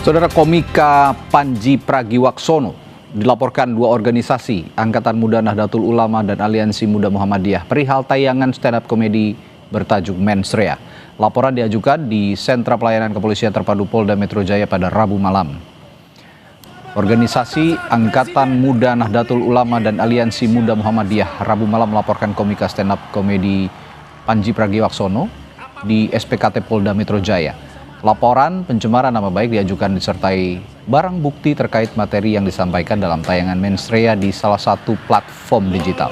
Saudara, komika Panji Pragiwaksono dilaporkan dua organisasi, Angkatan Muda Nahdlatul Ulama dan Aliansi Muda Muhammadiyah, perihal tayangan stand-up komedi bertajuk Mensrea. Laporan diajukan di Sentra Pelayanan Kepolisian Terpadu Polda Metro Jaya pada Rabu malam. Organisasi Angkatan Muda Nahdlatul Ulama dan Aliansi Muda Muhammadiyah Rabu malam melaporkan komika stand-up komedi Panji Pragiwaksono di SPKT Polda Metro Jaya. Laporan pencemaran nama baik diajukan disertai barang bukti terkait materi yang disampaikan dalam tayangan Mensrea di salah satu platform digital.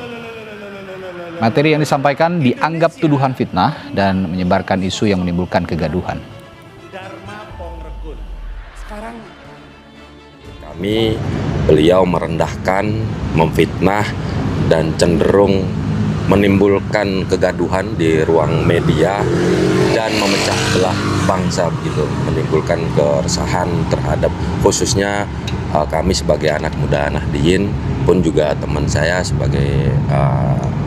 Materi yang disampaikan dianggap tuduhan fitnah dan menyebarkan isu yang menimbulkan kegaduhan. Beliau merendahkan, memfitnah, dan cenderung menimbulkan kegaduhan di ruang media dan memecah belah bangsa begitu, menimbulkan keresahan terhadap khususnya kami sebagai anak muda Nahdliyin pun juga teman saya sebagai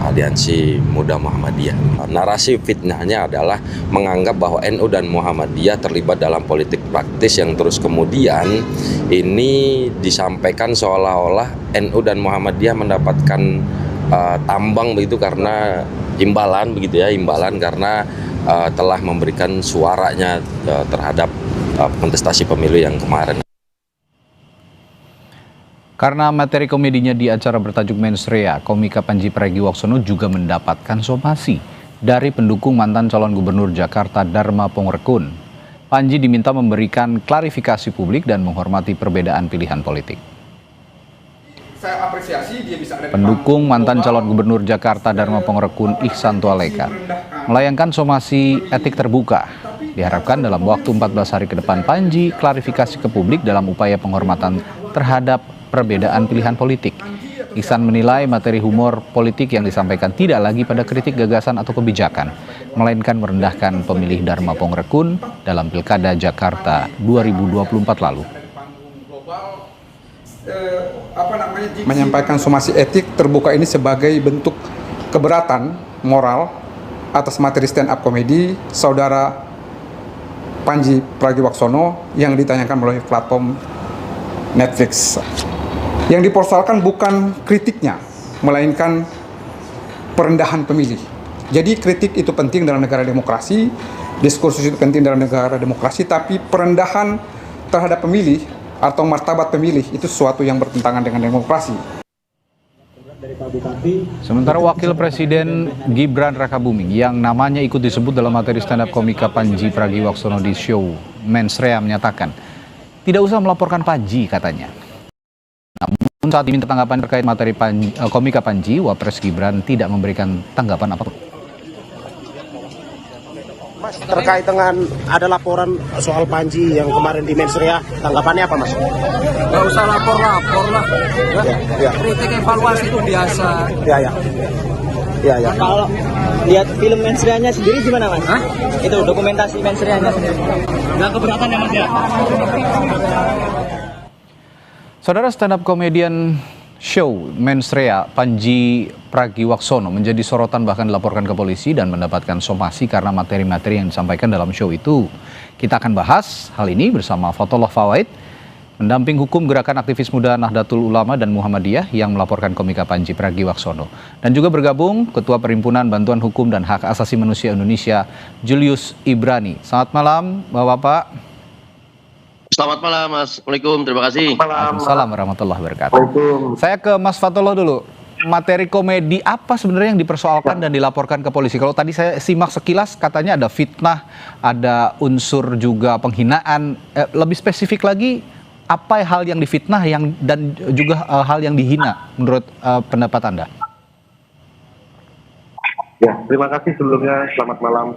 Aliansi Muda Muhammadiyah. Narasi fitnahnya adalah menganggap bahwa NU dan Muhammadiyah terlibat dalam politik praktis yang terus kemudian ini disampaikan seolah-olah NU dan Muhammadiyah mendapatkan tambang begitu karena imbalan begitu ya, imbalan karena telah memberikan suaranya terhadap kontestasi pemilu yang kemarin. Karena materi komedinya di acara bertajuk Mensrea, komika Panji Pragiwaksono juga mendapatkan somasi dari pendukung mantan calon gubernur Jakarta Dharma Pongrekun. Panji diminta memberikan klarifikasi publik dan menghormati perbedaan pilihan politik. Saya apresiasi dia bisa ada pendukung mantan calon gubernur Jakarta Dharma Pongrekun Ihsan Tualeka melayangkan somasi etik terbuka. Diharapkan dalam waktu 14 hari ke depan Panji klarifikasi ke publik dalam upaya penghormatan terhadap perbedaan pilihan politik. Ihsan menilai materi humor politik yang disampaikan tidak lagi pada kritik gagasan atau kebijakan, melainkan merendahkan pemilih Dharma Pongrekun dalam Pilkada Jakarta 2024 lalu. Menyampaikan somasi etik terbuka ini sebagai bentuk keberatan moral atas materi stand up komedi saudara Panji Pragiwaksono yang ditayangkan melalui platform Netflix. Yang dipersoalkan bukan kritiknya, melainkan perendahan pemilih. Jadi kritik itu penting dalam negara demokrasi, diskursus itu penting dalam negara demokrasi, tapi perendahan terhadap pemilih atau martabat pemilih itu sesuatu yang bertentangan dengan demokrasi. Sementara Wakil Presiden Gibran Rakabuming yang namanya ikut disebut dalam materi stand up komika Panji Pragiwaksono di show Mensrea menyatakan tidak usah melaporkan Panji katanya. Namun saat diminta tanggapan terkait materi komika Panji, Wapres Gibran tidak memberikan tanggapan apapun. Mas, terkait dengan ada laporan soal Panji yang kemarin di Mensrea, tanggapannya apa, Mas? Nggak usah lapor-lapor lah. Ya. Kritik evaluasi itu biasa. Ya. Kalau lihat film Mensreanya sendiri gimana, Mas? Hah? Itu dokumentasi Mensreanya sendiri. Nggak keberatan ya, Mas ya? Saudara, stand-up komedian show Mensrea Panji Pragiwaksono menjadi sorotan, bahkan dilaporkan ke polisi dan mendapatkan somasi karena materi-materi yang disampaikan dalam show itu. Kita akan bahas hal ini bersama Fatullah Fawaid, pendamping hukum Gerakan Aktivis Muda Nahdlatul Ulama dan Muhammadiyah yang melaporkan komika Panji Pragiwaksono. Dan juga bergabung Ketua Perhimpunan Bantuan Hukum dan Hak Asasi Manusia Indonesia, Julius Ibrani. Selamat malam, Bapak-Bapak. Selamat malam, Assalamualaikum, terima kasih. Waalaikumsalam warahmatullahi wabarakatuh. Saya ke Mas Fatullah dulu. Materi komedi apa sebenarnya yang dipersoalkan dan dilaporkan ke polisi? Kalau tadi saya simak sekilas katanya ada fitnah, ada unsur juga penghinaan. Lebih spesifik lagi, apa hal yang difitnah dan juga hal yang dihina menurut pendapat Anda? Ya, terima kasih sebelumnya. Selamat malam.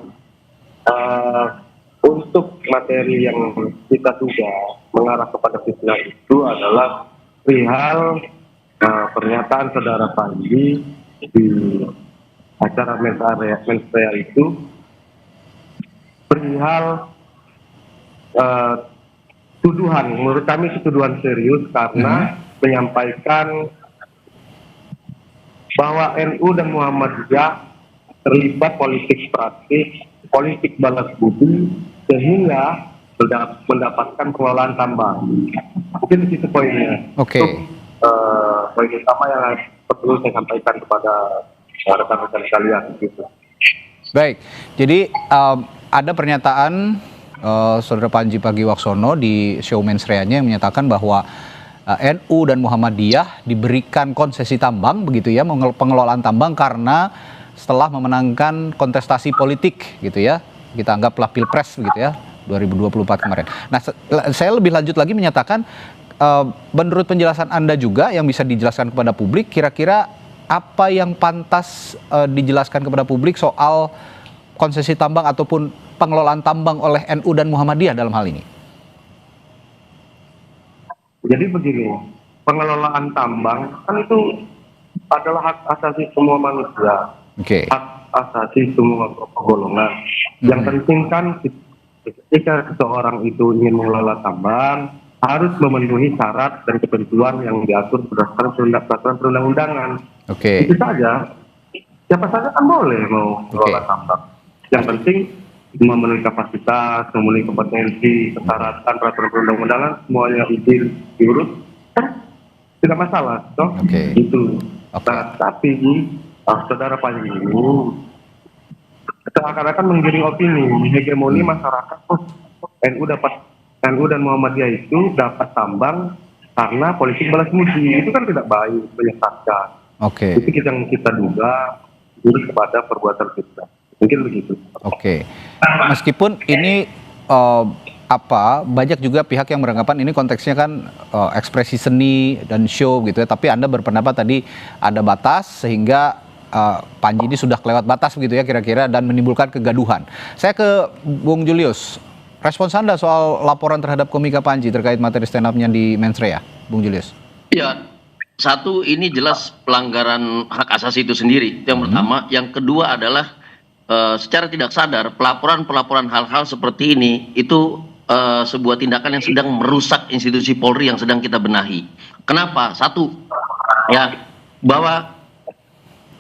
Untuk materi yang kita duga mengarah kepada fitnah itu adalah perihal pernyataan saudara Panji di acara Mensrea itu perihal tuduhan. Menurut kami itu tuduhan serius karena menyampaikan bahwa NU dan Muhammadiyah terlibat politik praktis, politik balas budi, sehingga sudah mendapatkan pengelolaan tambang. Mungkin di situ poinnya. Oke. Poin utama yang perlu saya sampaikan kepada rekan-rekan sekalian gitu. Baik, jadi ada pernyataan Saudara Panji Pragiwaksono di show Mensreanya yang menyatakan bahwa NU dan Muhammadiyah diberikan konsesi tambang begitu ya, pengelolaan tambang karena setelah memenangkan kontestasi politik gitu ya, kita anggaplah Pilpres begitu ya 2024 kemarin. Nah, saya lebih lanjut lagi menyatakan menurut penjelasan Anda juga yang bisa dijelaskan kepada publik, kira-kira apa yang pantas dijelaskan kepada publik soal konsesi tambang ataupun pengelolaan tambang oleh NU dan Muhammadiyah dalam hal ini? Jadi begini, pengelolaan tambang kan itu adalah hak asasi semua manusia, hak asasi semua golongan. Yang penting kan ketika seseorang itu ingin mengelola tambang, harus memenuhi syarat dan ketentuan yang diatur berdasarkan peraturan perundang-undangan. Itu saja. Siapa saja kan boleh mau mengelola tambang. Yang penting memenuhi kapasitas, memenuhi kompetensi, persyaratan peraturan perundang-undangan, semuanya izin diurus, kan tidak masalah, toh? Itu. Nah, tapi saudara Panji ini seakan-akan menggiring opini, hegemoni masyarakat. NU dan Muhammadiyah itu dapat tambang karena politik balas budi. Itu kan tidak baik, menyesatkan. Itu yang kita duga urus kepada perbuatan kita. Mungkin begitu. Meskipun ini banyak juga pihak yang beranggapan ini konteksnya kan ekspresi seni dan show gitu ya. Tapi Anda berpendapat tadi ada batas sehingga Panji ini sudah kelewat batas begitu ya kira-kira dan menimbulkan kegaduhan. Saya ke Bung Julius. Respons Anda soal laporan terhadap komika Panji terkait materi stand up-nya di Mensreya, Bung Julius? Ya, satu, ini jelas pelanggaran hak asasi itu sendiri. Itu yang pertama. Yang kedua adalah secara tidak sadar pelaporan hal-hal seperti ini itu sebuah tindakan yang sedang merusak institusi Polri yang sedang kita benahi. Kenapa? Satu, ya, bahwa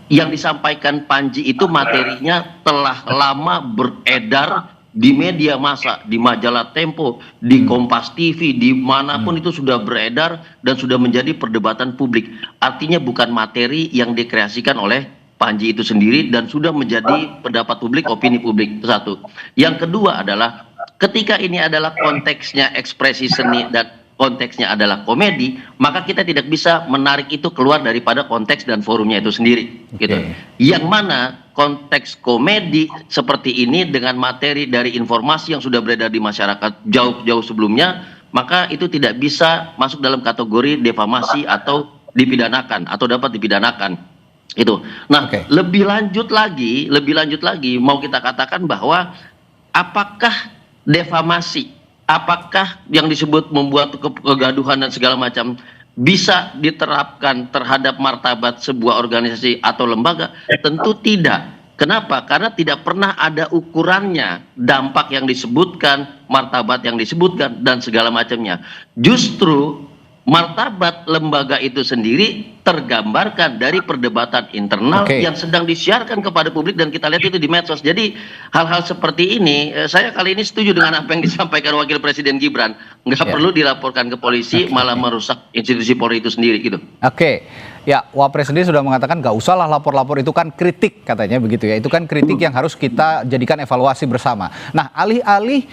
yang disampaikan Panji itu materinya telah lama beredar di media massa, di majalah Tempo, di Kompas TV, dimanapun itu sudah beredar dan sudah menjadi perdebatan publik. Artinya bukan materi yang dikreasikan oleh Panji itu sendiri dan sudah menjadi pendapat publik, opini publik. Itu satu. Yang kedua adalah ketika ini adalah konteksnya ekspresi seni dan konteksnya adalah komedi, maka kita tidak bisa menarik itu keluar daripada konteks dan forumnya itu sendiri. Gitu. Yang mana konteks komedi seperti ini dengan materi dari informasi yang sudah beredar di masyarakat jauh-jauh sebelumnya, maka itu tidak bisa masuk dalam kategori defamasi atau dipidanakan atau dapat dipidanakan. Itu. Nah, lebih lanjut lagi mau kita katakan bahwa apakah defamasi, apakah yang disebut membuat kegaduhan dan segala macam bisa diterapkan terhadap martabat sebuah organisasi atau lembaga? Tentu tidak. Kenapa? Karena tidak pernah ada ukurannya, dampak yang disebutkan, martabat yang disebutkan, dan segala macamnya. Justru martabat lembaga itu sendiri tergambarkan dari perdebatan internal yang sedang disiarkan kepada publik dan kita lihat itu di medsos. Jadi hal-hal seperti ini, saya kali ini setuju dengan apa yang disampaikan Wakil Presiden Gibran. Nggak perlu dilaporkan ke polisi, malah merusak institusi Polri itu sendiri gitu. Ya, Wapres sendiri sudah mengatakan nggak usahlah lapor-lapor, itu kan kritik katanya begitu ya. Itu kan kritik yang harus kita jadikan evaluasi bersama. Nah, alih-alih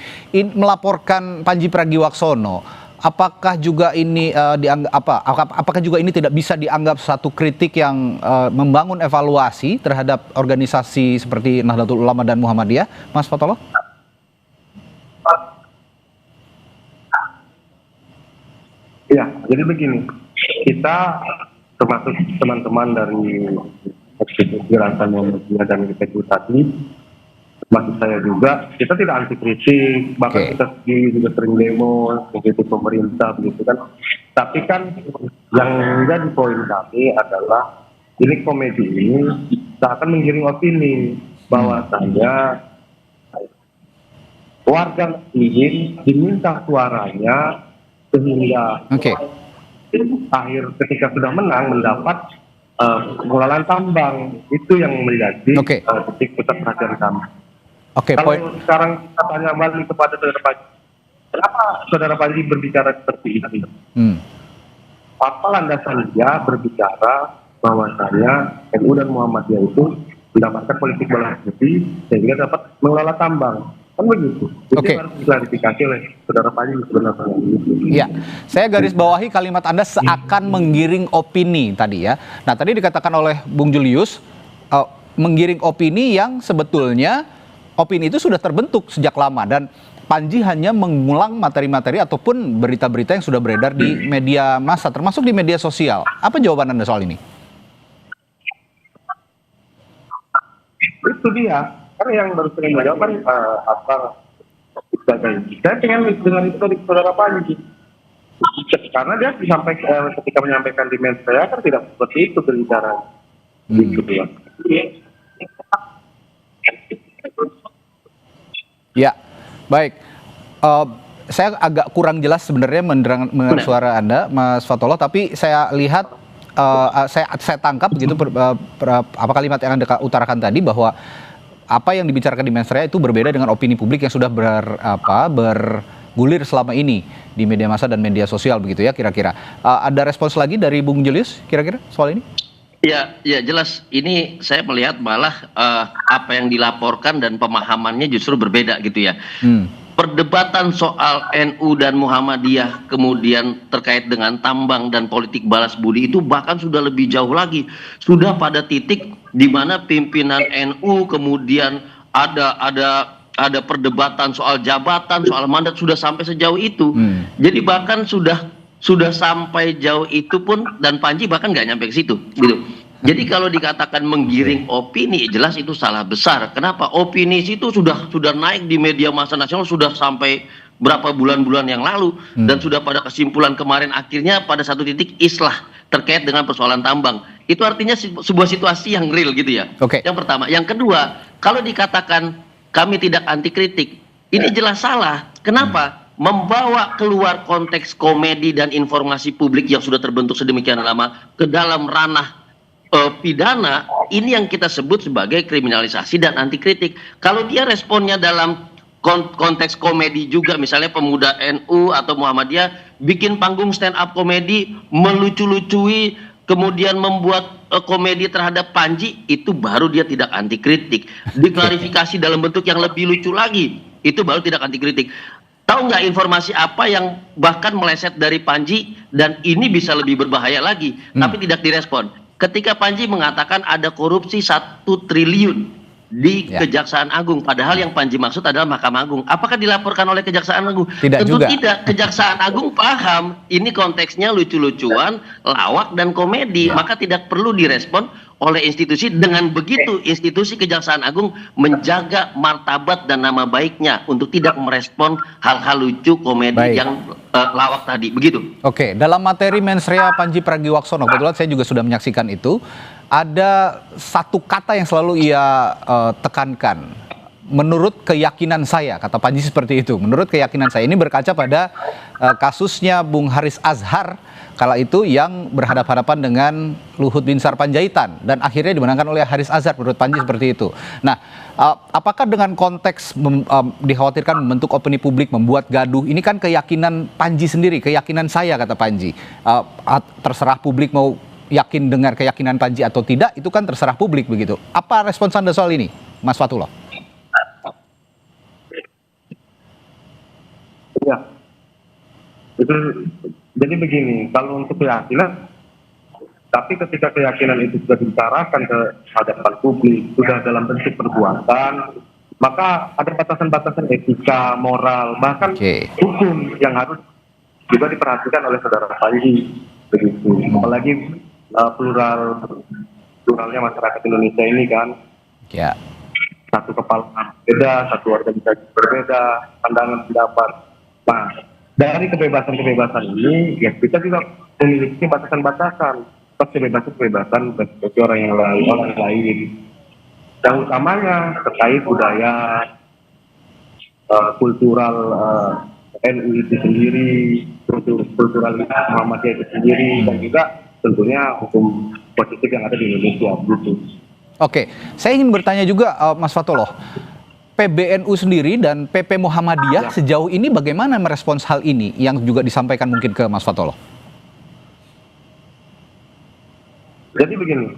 melaporkan Panji Pragiwaksono, apakah juga ini apakah juga ini tidak bisa dianggap satu kritik yang membangun evaluasi terhadap organisasi seperti Nahdlatul Ulama dan Muhammadiyah, Mas Fatolo? Ya, jadi begini, kita termasuk teman-teman dari Gerakan Muhammadiyah dan kita tadi, maksud saya juga, kita tidak anti kritik, bahkan kita juga sering demo, begitu pemerintah, begitu kan. Tapi kan yang menjadi poin kami adalah ini komedi ini akan menggiring opini bahwasanya warga ingin diminta suaranya sehingga akhir ketika sudah menang mendapat pengelolaan tambang. Itu yang menjadi titik pusat perhatian kami. Kalau sekarang kita tanya kembali kepada saudara Panji, Kenapa Saudara Panji berbicara seperti itu? Apa landasan dia berbicara bahwasanya NU dan Muhammadiyah itu mendapatkan politik balas budi sehingga dapat mengelola tambang? Kan begitu. Itu harus diklarifikasi oleh Saudara Panji sebenarnya. Ya, saya garis bawahi kalimat Anda seakan menggiring opini tadi ya. Nah, tadi dikatakan oleh Bung Julius menggiring opini yang sebetulnya opini itu sudah terbentuk sejak lama dan Panji hanya mengulang materi-materi ataupun berita-berita yang sudah beredar di media massa, termasuk di media sosial. Apa jawaban Anda soal ini? Itu dia. Karena yang baru saya menjawab kan saya pengen dengan itu dari Saudara Panji. Karena dia ketika menyampaikan di media kan tidak seperti itu berbicara. Gitu ya. Ya. Baik, saya agak kurang jelas sebenarnya mendengar suara Anda, Mas Fatullah, tapi saya lihat, saya tangkap begitu apa kalimat yang Anda utarakan tadi bahwa apa yang dibicarakan di Mensreya itu berbeda dengan opini publik yang sudah bergulir selama ini di media massa dan media sosial begitu ya kira-kira. Ada respons lagi dari Bung Julius kira-kira soal ini? Ya jelas. Ini saya melihat malah apa yang dilaporkan dan pemahamannya justru berbeda gitu ya. Perdebatan soal NU dan Muhammadiyah kemudian terkait dengan tambang dan politik balas budi itu bahkan sudah lebih jauh lagi. Sudah pada titik di mana pimpinan NU kemudian ada perdebatan soal jabatan, soal mandat sudah sampai sejauh itu. Jadi bahkan sudah sampai jauh itu pun dan Panji bahkan nggak nyampe ke situ gitu. Jadi kalau dikatakan menggiring opini jelas itu salah besar. Kenapa? Opini itu sudah naik di media massa nasional sudah sampai berapa bulan-bulan yang lalu dan sudah pada kesimpulan kemarin akhirnya pada satu titik islah terkait dengan persoalan tambang. Itu artinya sebuah situasi yang real gitu ya. Yang pertama, yang kedua, kalau dikatakan kami tidak anti kritik, ini jelas salah. Kenapa? Membawa keluar konteks komedi dan informasi publik yang sudah terbentuk sedemikian lama ke dalam ranah pidana, ini yang kita sebut sebagai kriminalisasi dan anti kritik. Kalau dia responnya dalam konteks komedi juga, misalnya pemuda NU atau Muhammadiyah bikin panggung stand up komedi, melucu-lucui, kemudian membuat komedi terhadap Panji, itu baru dia tidak anti kritik. Diklarifikasi dalam bentuk yang lebih lucu lagi, itu baru tidak anti kritik. Tahu nggak informasi apa yang bahkan meleset dari Panji dan ini bisa lebih berbahaya lagi, tapi tidak direspon. Ketika Panji mengatakan ada korupsi 1 triliun di Kejaksaan Agung, padahal yang Panji maksud adalah Mahkamah Agung. Apakah dilaporkan oleh Kejaksaan Agung? Tentu tidak. Kejaksaan Agung paham ini konteksnya lucu-lucuan, lawak dan komedi, maka tidak perlu direspon oleh institusi. Dengan begitu institusi Kejaksaan Agung menjaga martabat dan nama baiknya untuk tidak merespon hal-hal lucu komedi yang lawak tadi, begitu. Oke, dalam materi Mensreya Panji Pragiwaksono, kebetulan saya juga sudah menyaksikan itu, ada satu kata yang selalu ia tekankan. Menurut keyakinan saya, kata Panji seperti itu. Menurut keyakinan saya, ini berkaca pada kasusnya Bung Haris Azhar kala itu yang berhadapan-hadapan dengan Luhut bin Sarpanjaitan dan akhirnya dimenangkan oleh Haris Azhar. Menurut Panji seperti itu. Nah, apakah dengan konteks dikhawatirkan membentuk opini publik, membuat gaduh, ini kan keyakinan Panji sendiri, keyakinan saya, kata Panji. Terserah publik mau yakin dengan keyakinan Panji atau tidak, itu kan terserah publik begitu. Apa respons Anda soal ini, Mas Fatullah? Ya, itu jadi begini, kalau untuk keyakinan, tapi ketika keyakinan itu sudah dibicarakan ke hadapan publik, sudah dalam bentuk perbuatan, maka ada batasan-batasan etika, moral, bahkan hukum yang harus juga diperhatikan oleh Saudara Panji, begitu. Apalagi pluralnya masyarakat Indonesia ini kan, satu kepala berbeda, satu organisasi berbeda, pandangan pendapat. Nah, dari kebebasan-kebebasan ini, ya kita juga memiliki batasan-batasan, kebebasan bagi orang lain. Yang utamanya terkait budaya, kultural NU itu sendiri, kultural Muhammadiyah itu sendiri, dan juga tentunya hukum positif yang ada di Indonesia. Gitu. Oke, saya ingin bertanya juga Mas Fatullah. PBNU sendiri dan PP Muhammadiyah sejauh ini bagaimana merespons hal ini yang juga disampaikan mungkin ke Mas Fatollah? Jadi begini,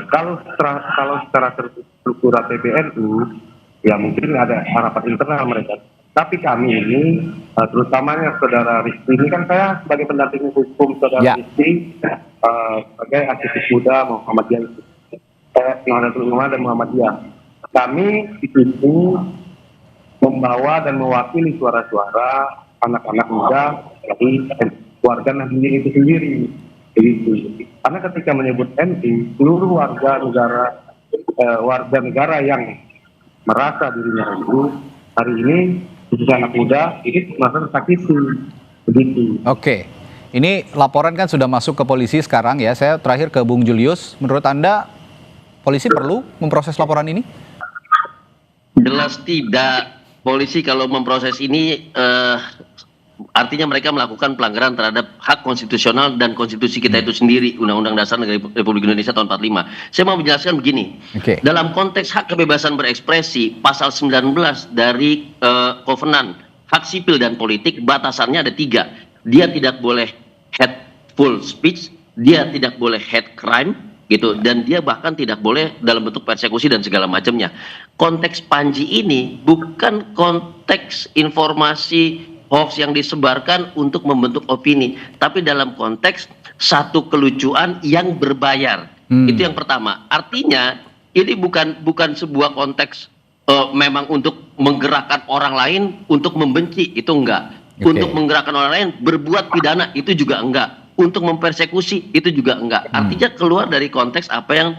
kalau secara terstruktur PBNU, ya mungkin ada rapat internal mereka. Tapi kami ini, terutamanya Saudara Rizky, ini kan saya sebagai pendamping hukum Saudara Rizky, sebagai aktivis muda Muhammadiyah, Nahdlatul Ulama dan Muhammadiyah. Kami di sini membawa dan mewakili suara-suara anak-anak muda dari warga Nahdlatul itu sendiri. Begitu. Karena ketika menyebut NU, seluruh warga negara yang merasa dirinya NU hari ini, khususnya anak muda, ini merasa tersakiti. Begitu. Oke, ini laporan kan sudah masuk ke polisi sekarang ya. Saya terakhir ke Bung Julius. Menurut Anda, polisi perlu memproses laporan ini? Jelas tidak. Polisi kalau memproses ini artinya mereka melakukan pelanggaran terhadap hak konstitusional dan konstitusi kita itu sendiri, Undang-Undang Dasar Negara Republik Indonesia tahun 45. Saya mau menjelaskan begini. Dalam konteks hak kebebasan berekspresi, pasal 19 dari Kovenan Hak Sipil dan Politik, batasannya ada 3. Dia tidak boleh hateful speech, dia tidak boleh hate crime, gitu, dan dia bahkan tidak boleh dalam bentuk persekusi dan segala macamnya. Konteks Panji ini bukan konteks informasi hoax yang disebarkan untuk membentuk opini, tapi dalam konteks satu kelucuan yang berbayar. Itu yang pertama. Artinya ini bukan sebuah konteks memang untuk menggerakkan orang lain untuk membenci, itu enggak. Untuk menggerakkan orang lain berbuat pidana, itu juga enggak. Untuk mempersekusi, itu juga enggak. Artinya keluar dari konteks apa yang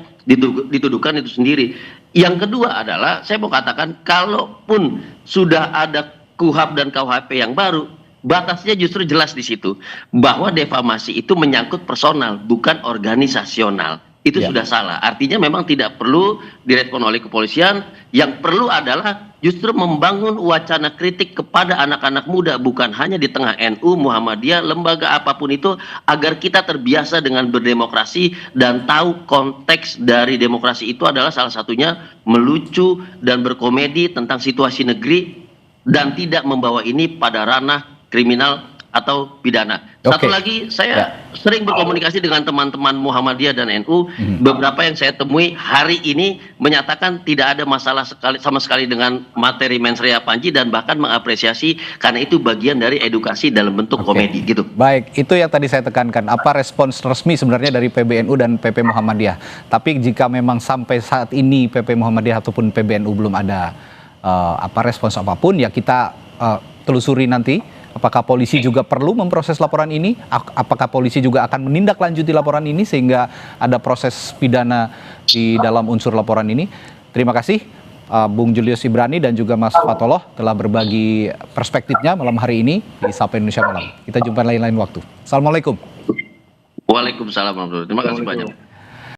dituduhkan itu sendiri. Yang kedua adalah, saya mau katakan, kalaupun sudah ada KUHP dan KUHP yang baru, batasnya justru jelas di situ. Bahwa defamasi itu menyangkut personal, bukan organisasional. Itu sudah salah. Artinya memang tidak perlu direspon oleh kepolisian. Yang perlu adalah justru membangun wacana kritik kepada anak-anak muda, bukan hanya di tengah NU, Muhammadiyah, lembaga apapun itu, agar kita terbiasa dengan berdemokrasi dan tahu konteks dari demokrasi itu adalah salah satunya melucu dan berkomedi tentang situasi negeri dan tidak membawa ini pada ranah kriminal atau pidana. Satu lagi, saya sering berkomunikasi dengan teman-teman Muhammadiyah dan NU. Beberapa yang saya temui hari ini menyatakan tidak ada masalah sama sekali dengan materi mensrea Panji dan bahkan mengapresiasi karena itu bagian dari edukasi dalam bentuk komedi gitu. Baik, itu yang tadi saya tekankan. Apa respons resmi sebenarnya dari PBNU dan PP Muhammadiyah? Tapi jika memang sampai saat ini PP Muhammadiyah ataupun PBNU belum ada respons apapun, ya kita telusuri nanti. Apakah polisi juga perlu memproses laporan ini? Apakah polisi juga akan menindaklanjuti laporan ini sehingga ada proses pidana di dalam unsur laporan ini? Terima kasih Bung Julius Ibrani dan juga Mas Fatollah telah berbagi perspektifnya malam hari ini di Sapa Indonesia Malam. Kita jumpa lain-lain waktu. Assalamualaikum. Waalaikumsalam warahmatullahi wabarakatuh. Terima kasih banyak.